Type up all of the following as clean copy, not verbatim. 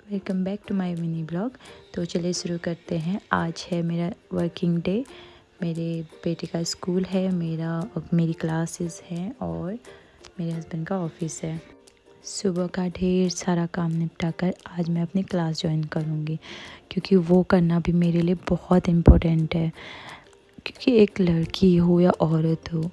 Welcome back to my mini blog. तो चलिए शुरू करते हैं। आज है मेरा वर्किंग डे। मेरे बेटे का स्कूल है, मेरी क्लासेस हैं और मेरे हस्बैंड का ऑफिस है। सुबह का ढेर सारा काम निपटा कर आज मैं अपनी क्लास ज्वाइन करूँगी, क्योंकि वो करना भी मेरे लिए बहुत इम्पोर्टेंट है। क्योंकि एक लड़की हो या औरत हो,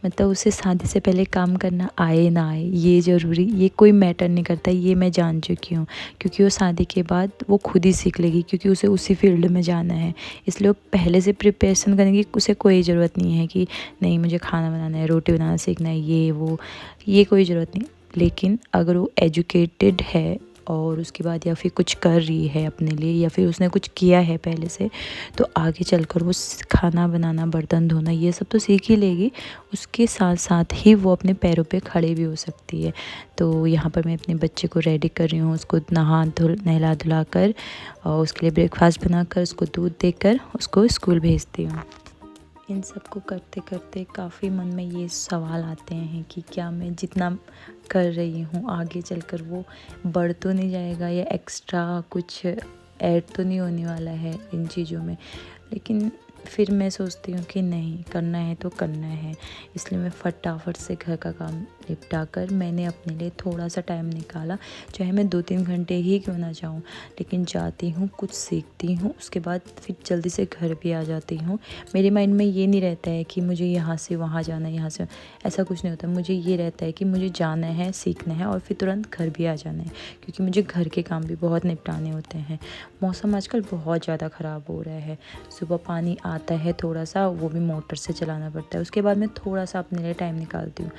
मतलब उसे शादी से पहले काम करना आए ना आए, ये कोई मैटर नहीं करता। ये मैं जान चुकी हूँ, क्योंकि वो शादी के बाद वो खुद ही सीख लेगी, क्योंकि उसे उसी फील्ड में जाना है। इसलिए वो पहले से प्रिपरेशन करने की उसे कोई ज़रूरत नहीं है कि नहीं मुझे खाना बनाना है, रोटी बनाना सीखना है, ये कोई ज़रूरत नहीं। लेकिन अगर वो एजुकेटेड है और उसके बाद या फिर कुछ कर रही है अपने लिए, या फिर उसने कुछ किया है पहले से, तो आगे चलकर वो खाना बनाना, बर्तन धोना, ये सब तो सीख ही लेगी। उसके साथ साथ ही वो अपने पैरों पे खड़े भी हो सकती है। तो यहाँ पर मैं अपने बच्चे को रेडी कर रही हूँ, उसको नहला धुला कर और उसके लिए ब्रेकफास्ट बनाकर, उसको दूध देकर उसको स्कूल भेजती हूँ। इन सब को करते करते काफ़ी मन में ये सवाल आते हैं कि क्या मैं जितना कर रही हूँ आगे चलकर वो बढ़ तो नहीं जाएगा, या एक्स्ट्रा कुछ ऐड तो नहीं होने वाला है इन चीज़ों में। लेकिन फिर मैं सोचती हूँ कि नहीं, करना है तो करना है। इसलिए मैं फटाफट से घर का काम निपटा कर मैंने अपने लिए थोड़ा सा टाइम निकाला, चाहे मैं 2-3 घंटे ही क्यों ना जाऊँ, लेकिन जाती हूँ, कुछ सीखती हूँ, उसके बाद फिर जल्दी से घर भी आ जाती हूँ। मेरे माइंड में ये नहीं रहता है कि मुझे यहाँ से वहाँ जाना है, यहाँ से ऐसा कुछ नहीं होता। मुझे ये रहता है कि मुझे जाना है, सीखना है और फिर तुरंत घर भी आ जाना है, क्योंकि मुझे घर के काम भी बहुत निपटाने होते हैं। मौसम आजकल बहुत ज़्यादा ख़राब हो रहा है। सुबह पानी आता है थोड़ा सा, वो भी मोटर से चलाना पड़ता है। उसके बाद मैं थोड़ा सा अपने लिए टाइम निकालती हूँ,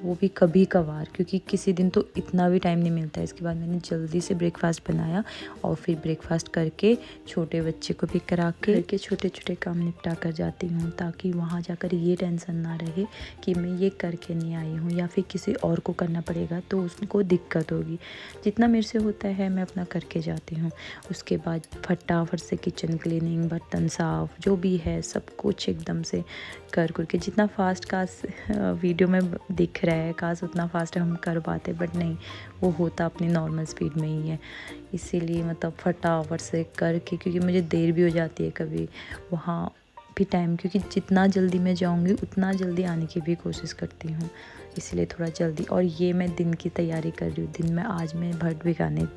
वो भी कभी कभार, क्योंकि किसी दिन तो इतना भी टाइम नहीं मिलता है। इसके बाद मैंने जल्दी से ब्रेकफास्ट बनाया और फिर ब्रेकफास्ट करके छोटे बच्चे को भी करा के छोटे छोटे काम निपटा कर जाती हूँ, ताकि वहाँ जाकर ये टेंशन ना रहे कि मैं ये करके नहीं आई हूँ, या फिर किसी और को करना पड़ेगा तो उसको दिक्कत होगी। जितना मेरे से होता है मैं अपना करके जाती हूँ। उसके बाद फटाफट से किचन क्लीनिंग, बर्तन साफ़, जो भी है सब कुछ एकदम से कर के, जितना फास्ट काश वीडियो में दिख रहा है, काश उतना फास्ट हम कर पाते, बट नहीं, वो होता अपनी नॉर्मल स्पीड में ही है। इसीलिए मतलब फटाफट से करके, क्योंकि मुझे देर भी हो जाती है कभी वहाँ भी टाइम, क्योंकि जितना जल्दी मैं जाऊँगी उतना जल्दी आने की भी कोशिश करती हूँ, इसलिए थोड़ा जल्दी। और ये मैं दिन की तैयारी कर रही हूँ, दिन में आज मैं भट भिगाने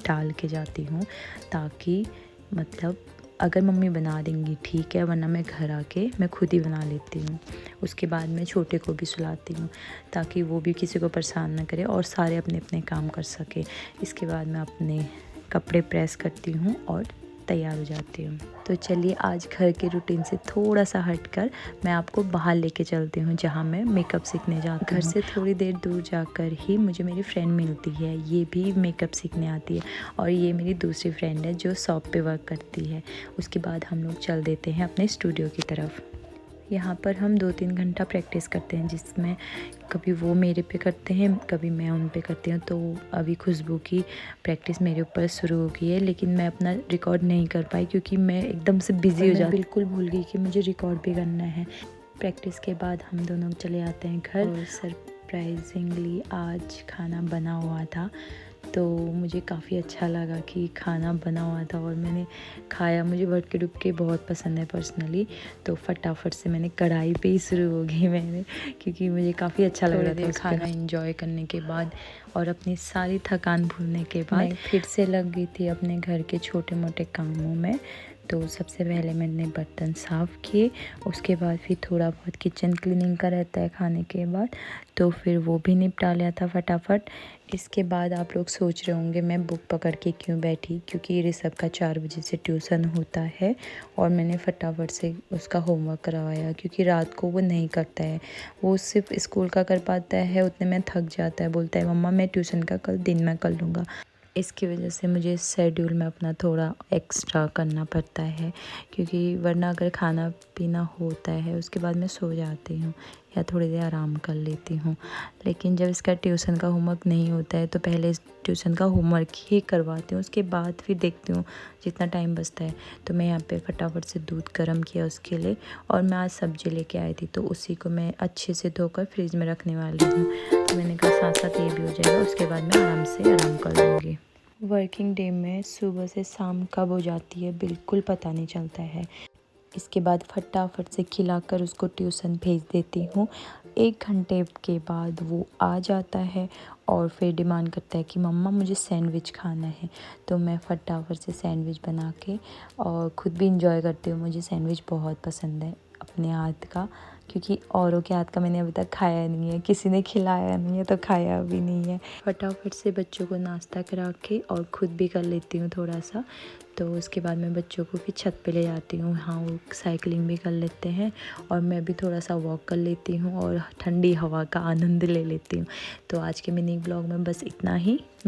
डाल के जाती हूँ, ताकि मतलब अगर मम्मी बना देंगी ठीक है, वरना मैं घर आके मैं खुद ही बना लेती हूँ। उसके बाद मैं छोटे को भी सुलाती हूँ, ताकि वो भी किसी को परेशान ना करे और सारे अपने अपने काम कर सके। इसके बाद मैं अपने कपड़े प्रेस करती हूँ और तैयार हो जाती हूँ। तो चलिए आज घर के रूटीन से थोड़ा सा हटकर मैं आपको बाहर लेके चलती हूँ, जहाँ मैं मेकअप सीखने जाती हूँ। घर से थोड़ी देर दूर जाकर ही मुझे मेरी फ्रेंड मिलती है, ये भी मेकअप सीखने आती है, और ये मेरी दूसरी फ्रेंड है जो शॉप पे वर्क करती है। उसके बाद हम लोग चल देते हैं अपने स्टूडियो की तरफ। यहाँ पर हम 2-3 घंटा प्रैक्टिस करते हैं, जिसमें कभी वो मेरे पे करते हैं, कभी मैं उन पे करती हूँ। तो अभी खुशबू की प्रैक्टिस मेरे ऊपर शुरू हो गई है, लेकिन मैं अपना रिकॉर्ड नहीं कर पाई, क्योंकि मैं एकदम से बिज़ी हो जाती, बिल्कुल भूल गई कि मुझे रिकॉर्ड भी करना है। प्रैक्टिस के बाद हम दोनों चले आते हैं घर, और सरप्राइजिंगली आज खाना बना हुआ था, तो मुझे काफ़ी अच्छा लगा कि खाना बना हुआ था और मैंने खाया। मुझे भटके डुबके बहुत पसंद है पर्सनली, तो फटाफट से मैंने कढ़ाई पे ही शुरू हो गई मैंने, क्योंकि मुझे काफ़ी अच्छा लग रहा था खाना एंजॉय करने के बाद। और अपनी सारी थकान भूलने के बाद मैं फिर से लग गई थी अपने घर के छोटे मोटे कामों में। तो सबसे पहले मैंने बर्तन साफ़ किए, उसके बाद फिर थोड़ा बहुत किचन क्लीनिंग का रहता है खाने के बाद, तो फिर वो भी निपटा लिया था फटाफट। इसके बाद आप लोग सोच रहे होंगे मैं बुक पकड़ के क्यों बैठी, क्योंकि ऋषभ का 4 बजे से ट्यूशन होता है और मैंने फटाफट से उसका होमवर्क करवाया, क्योंकि रात को वो नहीं करता है, वो सिर्फ स्कूल का कर पाता है, उतने में थक जाता है, बोलता है मम्मा मैं ट्यूशन का कल दिन में कर लूँगा। इसकी वजह से मुझे शेड्यूल में अपना थोड़ा एक्स्ट्रा करना पड़ता है, क्योंकि वरना अगर खाना पीना होता है उसके बाद मैं सो जाती हूँ या थोड़ी देर आराम कर लेती हूँ। लेकिन जब इसका ट्यूशन का होमवर्क नहीं होता है तो पहले ट्यूशन का होमवर्क ही करवाती हूँ, उसके बाद फिर देखती हूँ जितना टाइम बचता है। तो मैं यहाँ पे फटाफट से दूध गर्म किया उसके लिए, और मैं आज सब्ज़ी लेके आई थी, तो उसी को मैं अच्छे से धोकर फ्रिज में रखने वाली हूँ। तो मैंने कहा साथ साथ ये भी हो जाएगा, उसके बाद मैं आराम से आराम कर लूँगी। वर्किंग डे में सुबह से शाम कब हो जाती है बिल्कुल पता नहीं चलता है। इसके बाद फटाफट से खिलाकर उसको ट्यूशन भेज देती हूँ। 1 घंटे के बाद वो आ जाता है और फिर डिमांड करता है कि मम्मा मुझे सैंडविच खाना है। तो मैं फटाफट से सैंडविच बना के और ख़ुद भी इंजॉय करती हूँ। मुझे सैंडविच बहुत पसंद है अपने हाथ का, क्योंकि औरों के हाथ का मैंने अभी तक खाया नहीं है, किसी ने खिलाया नहीं है तो खाया भी नहीं है। फटाफट से बच्चों को नाश्ता करा के और ख़ुद भी कर लेती हूँ थोड़ा सा। तो उसके बाद मैं बच्चों को फिर छत पे ले जाती हूँ। हाँ, वो साइकिलिंग भी कर लेते हैं और मैं भी थोड़ा सा वॉक कर लेती हूँ और ठंडी हवा का आनंद ले लेती हूँ। तो आज के मिनी ब्लॉग में बस इतना ही।